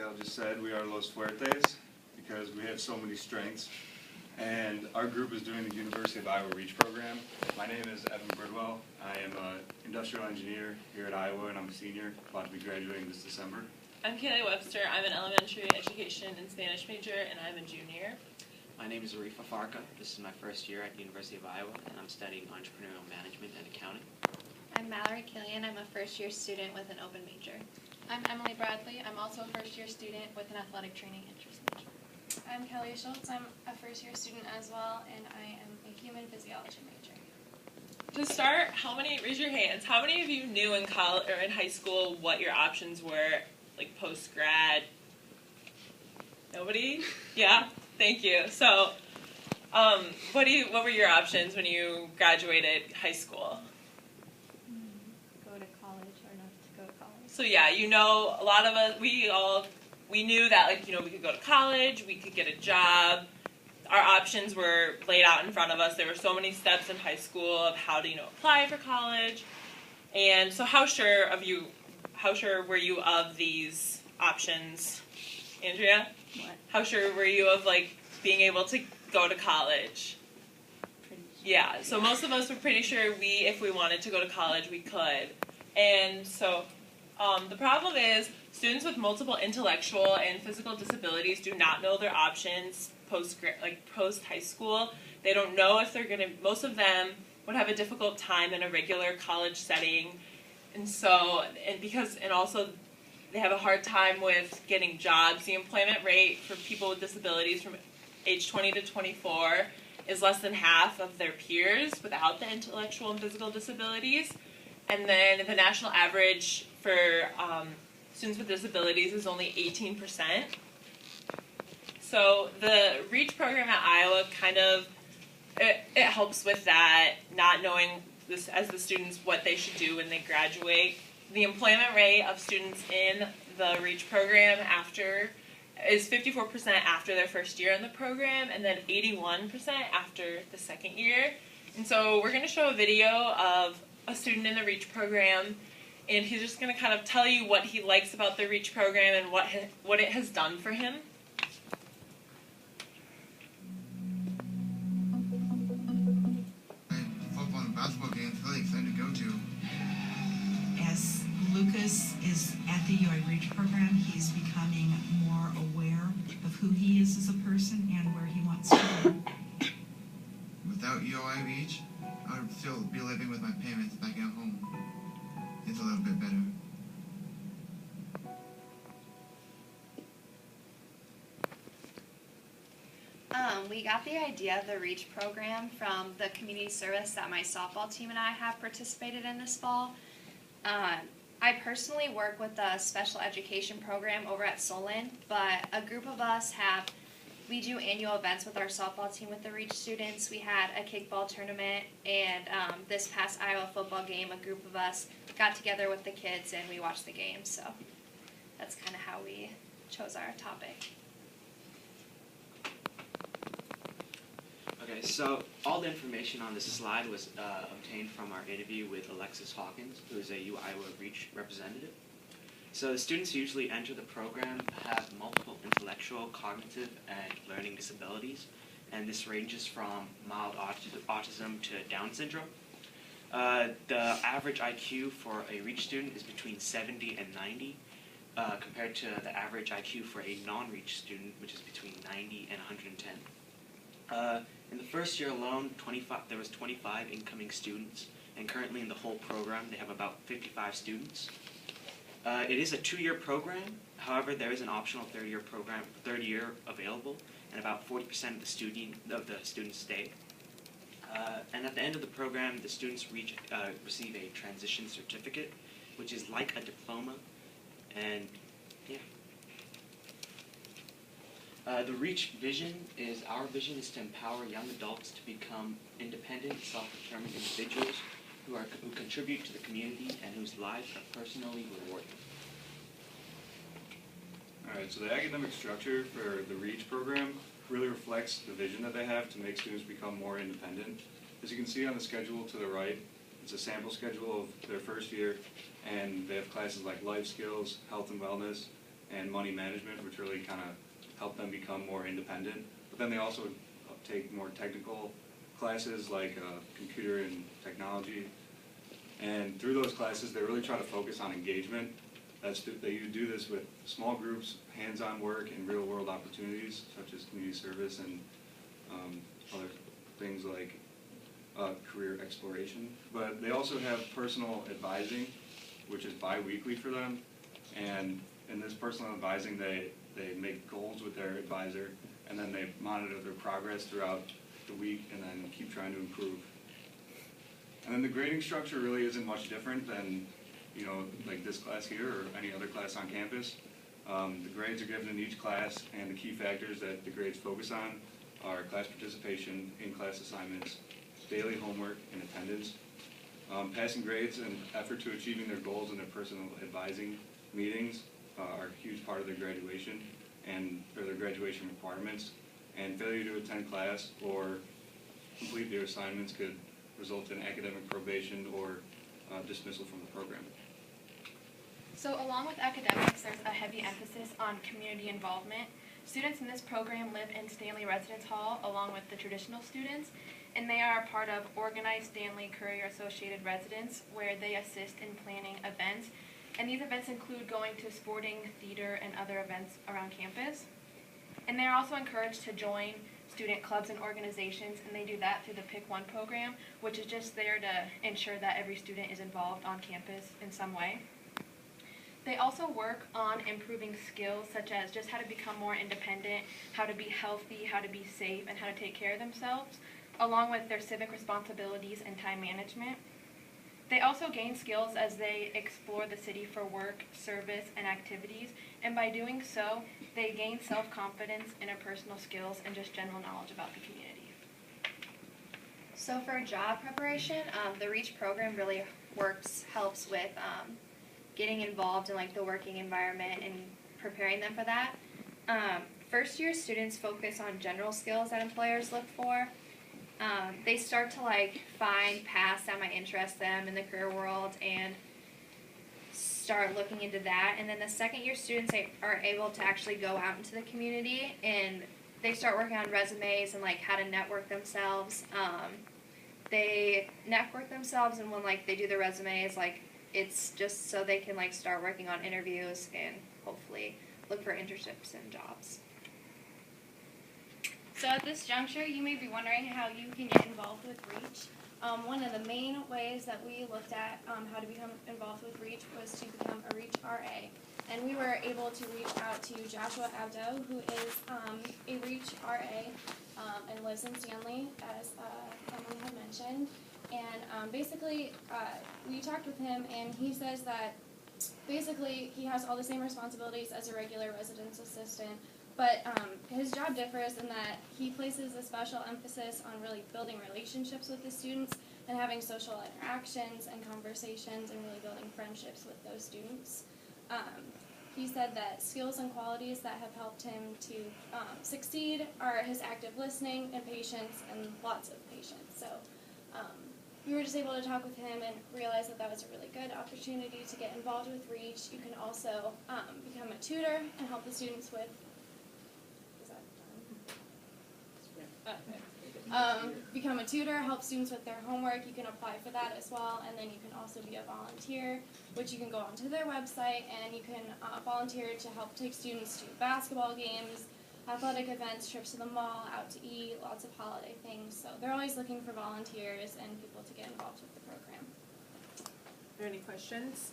Michelle just said, we are Los Fuertes because we have so many strengths. And our group is doing the University of Iowa REACH program. My name is Evan Bridwell. I am an industrial engineer here at Iowa, and I'm a senior, about to be graduating this December. I'm Kaylee Webster. I'm an elementary education and Spanish major, and I'm a junior. My name is Fa15. This is my first year at the University of Iowa, and I'm studying entrepreneurial management and accounting. I'm Mallory Killian. I'm a first-year student with an open major. I'm Emily Bradley. I'm also a first-year student with an athletic training interest major. I'm Kelly Schultz. I'm a first-year student as well, and I am a human physiology major. To start, raise your hands, how many of you knew in college or in high school what your options were, like post-grad? Nobody? Yeah? Thank you. So, what were your options when you graduated high school? Go to college or not to go to college. So yeah, you know, a lot of us, we knew that, like, you know, we could go to college, we could get a job. Our options were laid out in front of us. There were so many steps in high school of how to, you know, apply for college. And so how sure were you of these options, Andrea? What? How sure were you of, like, being able to go to college? Pretty sure. Yeah, so most of us were pretty sure if we wanted to go to college, we could. And so the problem is students with multiple intellectual and physical disabilities do not know their options post-high school. They don't know if they're going to, most of them would have a difficult time in a regular college setting. And also they have a hard time with getting jobs. The employment rate for people with disabilities from age 20 to 24 is less than half of their peers without the intellectual and physical disabilities. And then the national average for students with disabilities is only 18%. So the REACH program at Iowa it helps with that, not knowing as the students what they should do when they graduate. The employment rate of students in the REACH program is 54% after their first year in the program, and then 81% after the second year. And so we're going to show a video of a student in the REACH program, and he's just going to kind of tell you what he likes about the REACH program and what it has done for him. Football and basketball games, really excited to go to. As Lucas is at the UI REACH program, he's becoming more aware of who he is as a person and where he wants to go. Without UI REACH, I would still be living with my parents back at home. It's a little bit better. We got the idea of the REACH program from the community service that my softball team and I have participated in this fall. I personally work with the special education program over at Solon, but a group of us we do annual events with our softball team with the REACH students. We had a kickball tournament, and this past Iowa football game, a group of us got together with the kids and we watched the game. So that's kind of how we chose our topic. Okay, so all the information on this slide was obtained from our interview with Alexis Hawkins, who is a Iowa REACH representative. So the students who usually enter the program have multiple intellectual, cognitive, and learning disabilities, and this ranges from mild autism to Down syndrome. The average IQ for a REACH student is between 70 and 90, compared to the average IQ for a non-REACH student, which is between 90 and 110. In the first year alone, there was 25 incoming students, and currently in the whole program, they have about 55 students. It is a 2-year program. However, there is an optional third year available, and about 40% of the students stay. And at the end of the program, the students receive a transition certificate, which is like a diploma. And yeah. The REACH vision is, our vision is to empower young adults to become independent, self-determined individuals who contribute to the community and whose lives are personally rewarding. Alright, so the academic structure for the REACH program really reflects the vision that they have to make students become more independent. As you can see on the schedule to the right, it's a sample schedule of their first year, and they have classes like life skills, health and wellness, and money management, which really kind of help them become more independent. But then they also take more technical classes like computer and technology. And through those classes, they really try to focus on engagement. They do this with small groups, hands-on work, and real-world opportunities, such as community service and other things like career exploration. But they also have personal advising, which is bi-weekly for them. And in this personal advising, they make goals with their advisor, and then they monitor their progress throughout the week and then keep trying to improve. And then the grading structure really isn't much different than, like this class here or any other class on campus. The grades are given in each class, and the key factors that the grades focus on are class participation, in-class assignments, daily homework, and attendance. Passing grades and effort to achieving their goals in their personal advising meetings are a huge part of their graduation and their graduation requirements. And failure to attend class or complete their assignments could result in academic probation or dismissal from the program. So along with academics, there's a heavy emphasis on community involvement. Students in this program live in Stanley Residence Hall along with the traditional students, and they are a part of organized Stanley Courier Associated residents where they assist in planning events. And these events include going to sporting, theater, and other events around campus. And they're also encouraged to join student clubs and organizations, and they do that through the Pick One program, which is just there to ensure that every student is involved on campus in some way. They also work on improving skills such as just how to become more independent, how to be healthy, how to be safe, and how to take care of themselves, along with their civic responsibilities and time management. They also gain skills as they explore the city for work, service, and activities, and by doing so, they gain self-confidence, interpersonal skills, and just general knowledge about the community. So for job preparation, the REACH program really helps with getting involved in like the working environment and preparing them for that. First year students focus on general skills that employers look for. They start to like find paths that might interest them in the career world and start looking into that. And then the second year students are able to actually go out into the community and they start working on resumes and like how to network themselves. They network themselves, and when like they do their resumes, like it's just so they can like start working on interviews and hopefully look for internships and jobs. So at this juncture, you may be wondering how you can get involved with REACH. One of the main ways that we looked at how to become involved with REACH was to become a REACH RA. And we were able to reach out to Joshua Abdo, who is a REACH RA and lives in Stanley, as Emily had mentioned. And basically, we talked with him, and he says that basically he has all the same responsibilities as a regular residence assistant, but his job differs in that he places a special emphasis on really building relationships with the students and having social interactions and conversations and really building friendships with those students. He said that skills and qualities that have helped him to succeed are his active listening and patience, and lots of patience. So we were just able to talk with him and realize that that was a really good opportunity to get involved with REACH. You can also become a tutor and help the students with become a tutor, help students with their homework. You can apply for that as well, and then you can also be a volunteer, which you can go onto their website and you can volunteer to help take students to basketball games, athletic events, trips to the mall, out to eat, lots of holiday things. So they're always looking for volunteers and people to get involved with the program. Are there any questions?